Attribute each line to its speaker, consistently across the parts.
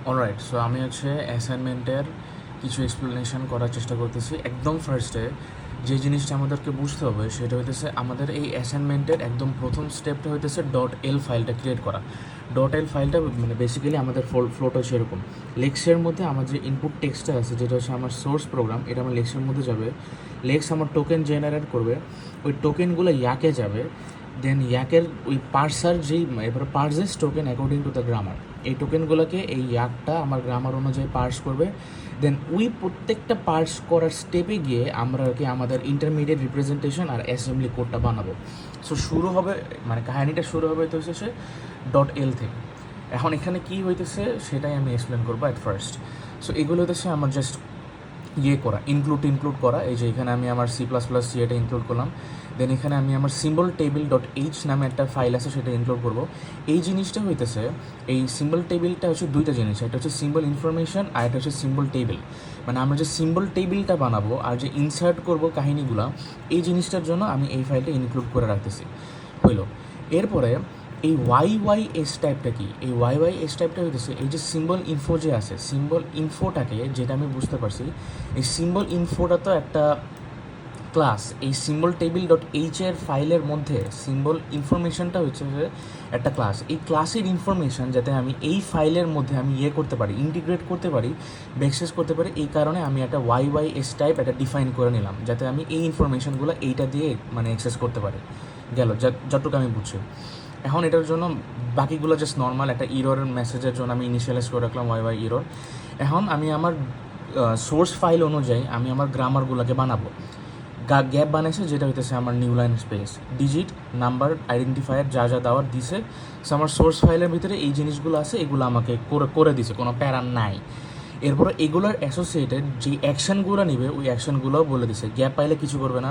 Speaker 1: Alright, so আমি হচ্ছে অ্যাসাইনমেন্টের কিছু এক্সপ্লেনেশন করার চেষ্টা করতেছি। একদম ফার্স্টে যে জিনিসটা আমাদেরকে বুঝতে হবে সেটা হইতেছে আমাদের এই অ্যাসাইনমেন্টের একদম প্রথম স্টেপটা হইতেছে ডট এল ফাইলটা ক্রিয়েট করা। ডট এল ফাইলটা মানে বেসিক্যালি আমাদের ফ্লোটা হচ্ছে এরকম। লেক্সের মধ্যে আমার যে ইনপুট টেক্সটটা আছে যেটা হচ্ছে আমার সোর্স প্রোগ্রাম, এটা আমার লেক্সের মধ্যে যাবে। লেক্স আমার টোকেন জেনারেট করবে, ওই টোকেনগুলো ইয়াকে যাবে। দেন ইয়াকের ওই পার্সার যেই এবার purchase token according to the grammar, এই টোকেনগুলোকে এই ইয়াকটা আমার গ্রামার অনুযায়ী পার্স করবে। দেন ওই প্রত্যেকটা পার্স করার স্টেপে গিয়ে আমরা আর কি আমাদের ইন্টারমিডিয়েট রিপ্রেজেন্টেশন আর অ্যাসেম্বলি কোডটা বানাবো। সো শুরু হবে মানে কাহিনিটা শুরু হবে তো হচ্ছে ডট এল থেকে। এখন এখানে কী হইতেছে সেটাই আমি এক্সপ্লেন করবো অ্যাট ফার্স্ট। সো এগুলো হইতেছে আমার জাস্ট করা, ইনক্লুড করা। এই যে এখানে আমি আমার C++ এটা ইনক্লুড করলাম। দেন এখানে আমি আমার সিম্বল টেবিল ডট এইচ নামে একটা ফাইল আছে সেটা ইনক্লুড করবো। এই জিনিসটা হইতেছে, এই সিম্বল টেবিলটা হচ্ছে দুইটা জিনিস, একটা হচ্ছে সিম্বল ইনফরমেশন আর একটা হচ্ছে সিম্বল টেবিল। মানে আমরা যে সিম্বল টেবিলটা বানাবো আর যে ইনসার্ট করবো কাহিনিগুলো, এই জিনিসটার জন্য আমি এই ফাইলটা ইনক্লুড করে রাখতেছি। হইলো। এরপরে এই YYS টাইপটা কি? এই YYS টাইপটা হইতেছে এই যে সিম্বল ইনফো যে আছে, সিম্বল ইনফোটাকে, যেটা আমি বুঝতে পারছি, এই সিম্বল ইনফোটা তো একটা ক্লাস। এই সিম্বল টেবিল ডট এইচের ফাইলের মধ্যে সিম্বল ইনফরমেশনটা হচ্ছে যে একটা ক্লাস। এই ক্লাসের ইনফরমেশন যাতে আমি এই ফাইলের মধ্যে আমি করতে পারি, ইন্টিগ্রেট করতে পারি, ব্যাকসেস করতে পারি, এই কারণে আমি একটা YYS টাইপ একটা ডিফাইন করে নিলাম যাতে আমি এই ইনফরমেশনগুলো এইটা দিয়ে মানে অ্যাক্সেস করতে পারি। গেল যতটুকু আমি বুঝছি। এখন এটার জন্য বাকিগুলো জাস্ট নর্মাল একটা ইরোর মেসেজের জন্য আমি ইনিশিয়ালাইজ করে রাখলাম YY ইরোর। এখন আমি আমার সোর্স ফাইল অনুযায়ী আমি আমার গ্রামারগুলোকে বানাবো। গ্যাপ বানাইছে যেটা হইতেছে আমার new line space, digit, number, identifier যা যা দেওয়ার দিছে। সো আমার সোর্স ফাইলের ভিতরে এই জিনিসগুলো আছে, এগুলো আমাকে করে দিছে, কোনো প্যারা নাই। এরপরে এগুলোর অ্যাসোসিয়েটেড যে অ্যাকশনগুলো নিবে ওই অ্যাকশনগুলোও বলে দিছে। গ্যাপ পাইলে কিছু করবে না,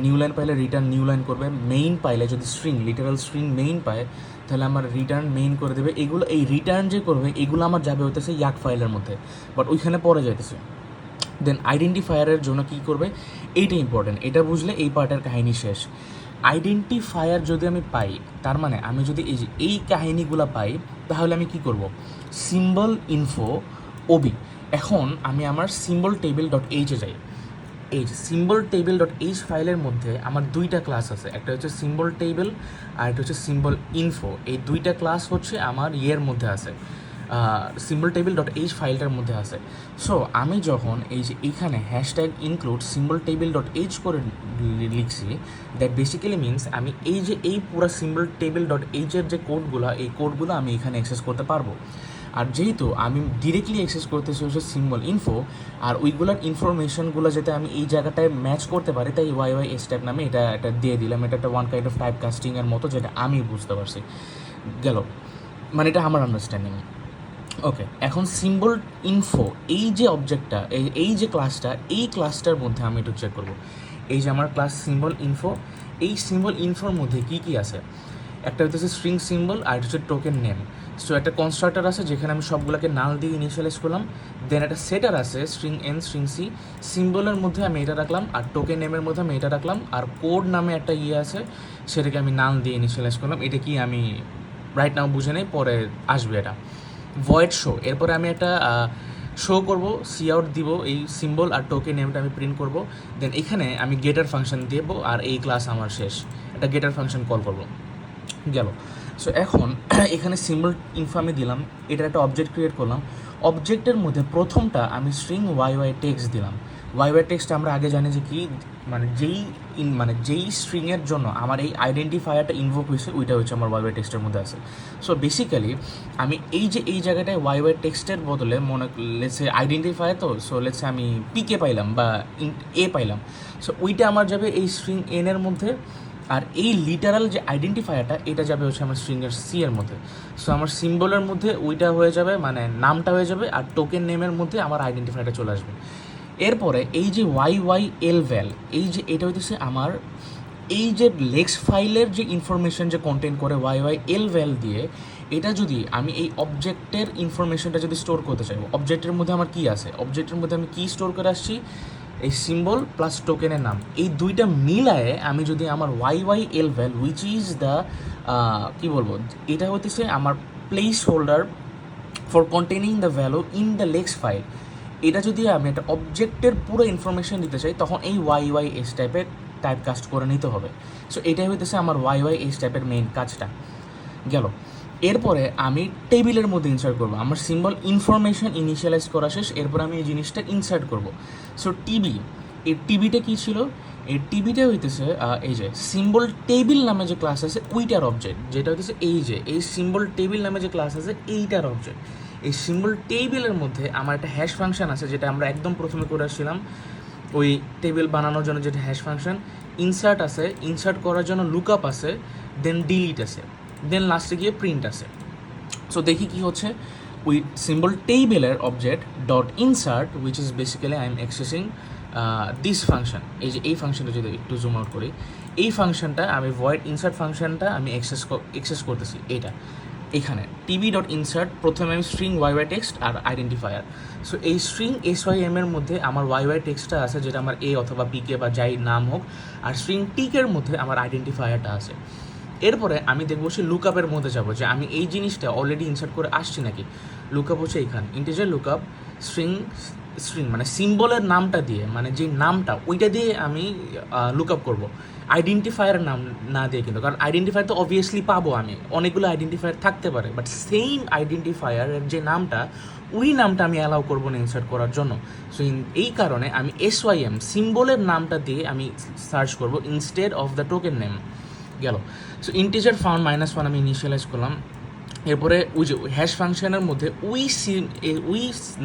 Speaker 1: নিউ লাইন পাইলে রিটার্ন নিউ লাইন করবে, মেইন পাইলে যদি স্ট্রিং লিটারাল স্ট্রিং মেইন পায় তাহলে আমার রিটার্ন মেইন করে দেবে। এগুলো এই রিটার্ন যে করবে এগুলো আমার যাবে হইতেছে ইয়াক ফাইলের মধ্যে, বাট ওইখানে পরে যাইতেছে। দেন আইডেন্টিফায়ারের জন্য কী করবে, এইটা ইম্পর্টেন্ট, এটা বুঝলে এই পার্টের কাহিনী শেষ। আইডেন্টিফায়ার যদি আমি পাই, তার মানে আমি যদি এই যে এই কাহিনিগুলো পাই, তাহলে আমি কি করব, সিম্বল ইনফো ওবি। এখন আমি আমার সিম্বল টেবিল ডট এইচে যাই। এই সিম্বল টেবিল ডট এইচ ফাইলের মধ্যে আমার দুইটা ক্লাস আছে, একটা হচ্ছে সিম্বল টেবিল আর একটা হচ্ছে সিম্বল ইনফো। এই দুইটা ক্লাস হচ্ছে আমার মধ্যে আছে, সিম্বল টেবিল ডট এইচ ফাইলটার মধ্যে আছে। সো আমি যখন এই যে এইখানে hashtag include symbol table dot H করে লিখছি, দ্যাট বেসিক্যালি মিনস আমি এই যে এই পুরো সিম্বল টেবিল ডট এইচের যে কোডগুলো, এই কোডগুলো আমি এখানে অ্যাক্সেস করতে পারবো। আর যেহেতু আমি ডিরেক্টলি অ্যাক্সেস করতেছি হচ্ছে সিম্বল ইনফো, আর ওইগুলোর ইনফরমেশনগুলো যাতে আমি এই জায়গাটায় ম্যাচ করতে পারি, তাই YYS টাইপ নামে এটা দিয়ে দিলাম। এটা একটা ওয়ান কাইন্ড অফ টাইপ কাস্টিংয়ের মতো, যেটা আমি বুঝতে পারছি। গেল, মানে এটা আমার আন্ডারস্ট্যান্ডিং। ওকে, এখন সিম্বল ইনফো এই যে অবজেক্টটা, এই যে ক্লাসটা, এই ক্লাসটার মধ্যে আমি একটু চেক করবো। এই যে আমার ক্লাস সিম্বল ইনফো, এই সিম্বল ইনফোর মধ্যে কী কী আছে, একটা হচ্ছে স্ট্রিং সিম্বল আর হচ্ছে টোকেন নেম। সো একটা কনস্ট্রাক্টর আছে যেখানে আমি সবগুলোকে নাল দিয়ে ইনিশিয়ালাইজ করলাম। দেন একটা সেটার আছে স্ট্রিং এন, স্ট্রিং সি। সিম্বলের মধ্যে আমি এটা রাখলাম, আর টোকেন নেমের মধ্যে আমি এটা রাখলাম, আর কোড নামে একটা আছে সেটাকে আমি নাল দিয়ে ইনিশিয়ালাইজ করলাম। এটা কি আমি রাইট নাও বুঝে নেই, পরে আসবে এটা ভয়েড শো। এরপরে আমি একটা শো করবো, সি আউট দিব, এই সিম্বল আর টোকেন নেমটা আমি প্রিন্ট করবো। দেন এখানে আমি গেটার ফাংশন দেবো, আর এই ক্লাস আমার শেষ। একটা গেটার ফাংশন কল করবো। গেল। সো এখন এখানে সিম্বল ইনফো আমি দিলাম, এটা একটা অবজেক্ট ক্রিয়েট করলাম। অবজেক্টের মধ্যে প্রথমটা আমি স্ট্রিং YY টেক্সট দিলাম। YY টেক্সট আমরা আগে জানি যে কি, মানে যেই স্ট্রিংয়ের জন্য আমার এই আইডেন্টিফায়ারটা ইনভোক হয়েছে ওইটা হচ্ছে আমার YY টেক্সটের মধ্যে আছে। সো বেসিক্যালি আমি এই যে এই জায়গাটায় YY টেক্সটের বদলে লেটসে আইডেন্টিফায়ার, তো সো লেটসে আমি পিকে পাইলাম বা এ পাইলাম। সো ওইটা আমার যাবে এই স্ট্রিং এনের মধ্যে, আর এই লিটারাল যে আইডেন্টিফায়ারটা এটা যাবে হচ্ছে আমার স্ট্রিংয়ের সি এর মধ্যে। সো আমার সিম্বলের মধ্যে ওইটা হয়ে যাবে, মানে নামটা হয়ে যাবে, আর টোকেন নেমের মধ্যে আমার আইডেন্টিফায়ারটা চলে আসবে। এরপরে এই যে YYL ভ্যাল, এই যে এটা হইতেছে আমার এই যে লেক্স ফাইলের যে ইনফরমেশন যে কন্টেন্ট করে YYL ভ্যাল দিয়ে, এটা যদি আমি এই অবজেক্টের ইনফরমেশনটা যদি স্টোর করতে চাই, অবজেক্টের মধ্যে আমার কী আছে, অবজেক্টের মধ্যে আমি কী স্টোর করে আসছি, এই সিম্বল প্লাস টোকেনের নাম, এই দুইটা মিলায়ে আমি যদি আমার YYL val which is the কী বলবো, এটা হইতেছে আমার placeholder for containing the value in the lex file. এটা যদি আমি একটা অবজেক্টের পুরো ইনফরমেশন দিতে চাই তখন এই YYS টাইপের টাইপ কাস্ট করে নিতে হবে। সো এটাই হইতেছে আমার YYS টাইপের মেইন কাজটা গেল। এরপরে আমি টেবিলের মধ্যে ইনসার্ট করবো, আমার সিম্বল ইনফরমেশন ইনিশিয়ালাইজ করা শেষ, এরপর আমি এই জিনিসটা ইনসার্ট করব। সো টিবি, এই টিবিটা কী ছিল? এই টিবিটা হইতেছে এই যে সিম্বল টেবিল নামে যে ক্লাস আছে ওইটার অবজেক্ট, যেটা হইতেছে এই যে এই সিম্বল টেবিল নামে যে ক্লাস আছে এইটার অবজেক্ট। এই সিম্বল টেবিলের মধ্যে আমার একটা হ্যাশ ফাংশন আছে, যেটা আমরা একদম প্রথমে করে আসছিলাম ওই টেবিল বানানোর জন্য, যেটা হ্যাশ ফাংশন। ইনসার্ট আছে, ইনসার্ট করার জন্য লুকআপ আছে, দেন ডিলিট আছে, দেন লাস্টে গিয়ে প্রিন্ট আছে। সো দেখি কি হচ্ছে, উইথ সিম্বল টেবিলের object dot insert which is basically I am accessing this function. এই যে এই ফাংশনটা যদি একটু জুম আউট করি, এই ফাংশনটা আমি ভয়েড ইনসার্ট ফাংশনটা আমি এক্সেস করতেছি এটা এখানে টিবি ডট ইনসার্ট। প্রথমে আমি স্ট্রিং ওয়াই টেক্সট আর আইডেন্টিফায়ার। সো এই স্ট্রিং SYM এর মধ্যে আমার ওয়াই টেক্সটটা আছে, যেটা আমার এ অথবা পিকে বা যাই নাম হোক, আর স্ট্রিং টিকের মধ্যে আমার আইডেন্টিফায়ারটা আছে। এরপরে আমি দেখবো সে লুকআপের মধ্যে যাবো যে আমি এই জিনিসটা অলরেডি ইনসার্ট করে আসছি নাকি। লুকআপ হচ্ছে এইখানে ইন্টিজার লুকআপ স্ট্রিং মানে সিম্বলের নামটা দিয়ে, মানে যে নামটা ওইটা দিয়ে আমি লুকআপ করব, আইডেন্টিফায়ার নাম না দিয়ে কিন্তু। কারণ আইডেন্টিফায়ার তো অবভিয়াসলি পাবো আমি, অনেকগুলো আইডেন্টিফায়ার থাকতে পারে, বাট সেম আইডেন্টিফায়ারের যে নামটা ওই নামটা আমি অ্যালাউ করবো না ইনসার্ট করার জন্য। সো এই কারণে আমি SYM সিম্বলের নামটা দিয়ে আমি সার্চ করবো instead of the token name গেল। সো ইন্টিজার ফাউন্ড -1 আমি ইনিশিয়ালাইজ করলাম। এরপরে ওই যে হ্যাশ ফাংশনের মধ্যে ওই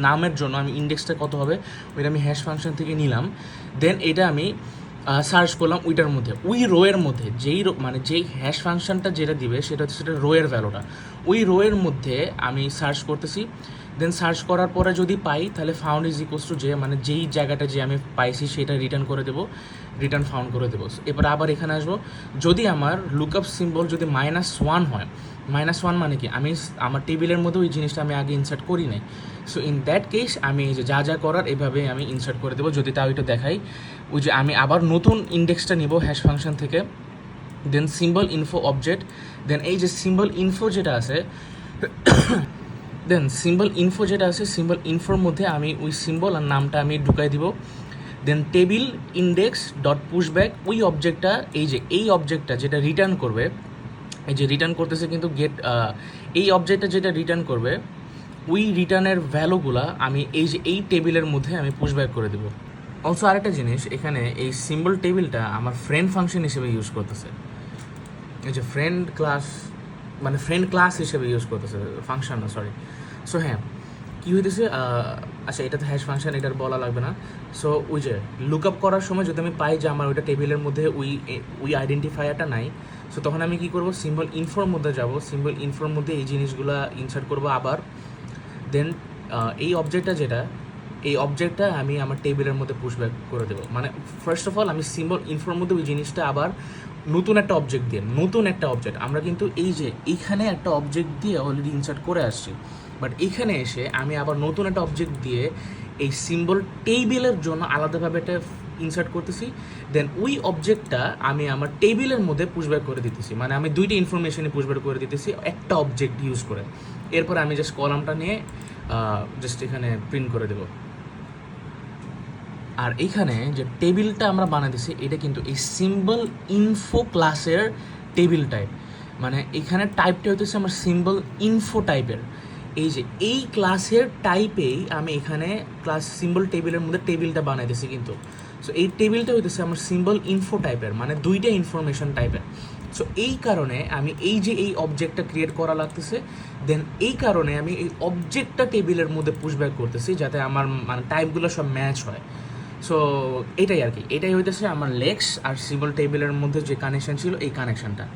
Speaker 1: নামের জন্য আমি ইন্ডেক্সটা কত হবে ওইটা আমি হ্যাশ ফাংশন থেকে নিলাম। দেন এটা আমি সার্চ করলাম ওইটার মধ্যে, ওই রোয়ের মধ্যে মানে যেই হ্যাশ ফাংশনটা যেটা দিবে সেটা হচ্ছে সেটা রোয়ের ভ্যালুটা, ওই রোয়ের মধ্যে আমি সার্চ করতেছি। দেন সার্চ করার পরে যদি পাই তাহলে ফাউন্ড ইজ ইকুয়ালস টু যে, মানে যেই জায়গাটা যে আমি পাইছি সেটা রিটার্ন করে দেবো, রিটার্ন ফাউন্ড করে দেবো। এবার আবার এখানে আসবো, যদি আমার লুকআপ সিম্বল যদি -1 হয়, -1 মানে কি আমি আমার টেবিলের মধ্যে ওই জিনিসটা আমি আগে ইনসার্ট করি নাই। সো ইন দ্যাট কেস আমি এই যে যা যা করার এভাবে আমি ইনসার্ট করে দেবো। যদি তাও এটা দেখাই, ওই যে আমি আবার নতুন ইন্ডেক্সটা নিব হ্যাশ ফাংশন থেকে, দেন সিম্বল ইনফো অবজেক্ট, দেন এই যে সিম্বল ইনফো যেটা আছে সিম্বল ইনফোর মধ্যে আমি ওই সিম্বল আর নামটা আমি ঢুকাই দিব। দেন টেবিল ইন্ডেক্স ডট পুশব্যাক, ওই অবজেক্টটা এই অবজেক্টটা যেটা রিটার্ন করবে, এই যে রিটার্ন করতেছে কিন্তু এই অবজেক্টটা যেটা রিটার্ন করবে ওই রিটার্নের ভ্যালুগুলা আমি এই টেবিলের মধ্যে আমি পুশব্যাক করে দেবো। অলসো আরেকটা জিনিস, এখানে এই সিম্বল টেবিলটা আমার ফ্রেন্ড ফাংশন হিসেবে ইউজ করতেছে, এই যে ফ্রেন্ড ক্লাস হিসেবে ইউজ করতেছে, ফাংশন না সরি। সো হ্যাঁ, কী হইতেছে, আচ্ছা এটা তো হ্যাশ ফাংশন, এটার বলা লাগবে না। সো ওই যে লুকআপ করার সময় যদি আমি পাই যে আমার ওইটা টেবিলের মধ্যে ওই আইডেন্টিফায়ারটা নাই, সো তখন আমি কী করবো, সিম্বল ইনফোর মধ্যে যাব, সিম্বল ইনফোর মধ্যে এই জিনিসগুলো ইনসার্ট করবো আবার। দেন এই অবজেক্টটা আমি আমার টেবিলের মধ্যে পুশব্যাক করে দেবো। মানে ফার্স্ট অফ অল আমি সিম্বল ইনফোর মধ্যে ওই জিনিসটা আবার নতুন একটা অবজেক্ট আমরা কিন্তু এই যে এইখানে একটা অবজেক্ট দিয়ে অলরেডি ইনসার্ট করে আসছি, বাট এইখানে এসে আমি আবার নতুন একটা অবজেক্ট দিয়ে এই সিম্বল টেবিলের জন্য আলাদাভাবে একটা ইনসার্ট করতেছি। দেন ওই অবজেক্টটা আমি আমার টেবিলের মধ্যে পুশব্যাক করে দিতেছি, মানে আমি দুইটা ইনফরমেশনে পুশব্যাক করে দিতেছি একটা অবজেক্ট ইউজ করে। এরপর আমি জাস্ট কলামটা নিয়ে জাস্ট এখানে প্রিন্ট করে দেবো। আর এইখানে যে টেবিলটা আমরা বানাইতেছি এটা কিন্তু এই সিম্বল ইনফো ক্লাসের টেবিল টাইপ, মানে এখানে টাইপটা হইতেছে আমার সিম্বল ইনফো টাইপের। এই যে এই ক্লাসের টাইপেই আমি এখানে ক্লাস সিম্বল টেবিলের মধ্যে টেবিলটা বানাইতেছি কিন্তু। সো এই টেবিলটা হইতেছে আমার সিম্বল ইনফো টাইপের, মানে দুইটা ইনফরমেশন টাইপের। সো এই কারণে আমি এই অবজেক্টটা ক্রিয়েট করা লাগতেছে। দেন এই কারণে আমি এই অবজেক্টটা টেবিলের মধ্যে পুশব্যাক করতেছি যাতে আমার মানে টাইপগুলো সব ম্যাচ হয়। সো এটাই আর কি, এটাই হইতেছে আমার লেক্স আর সিম্বল টেবিলের মধ্যে যে কানেকশন ছিল এই কানেকশনটা।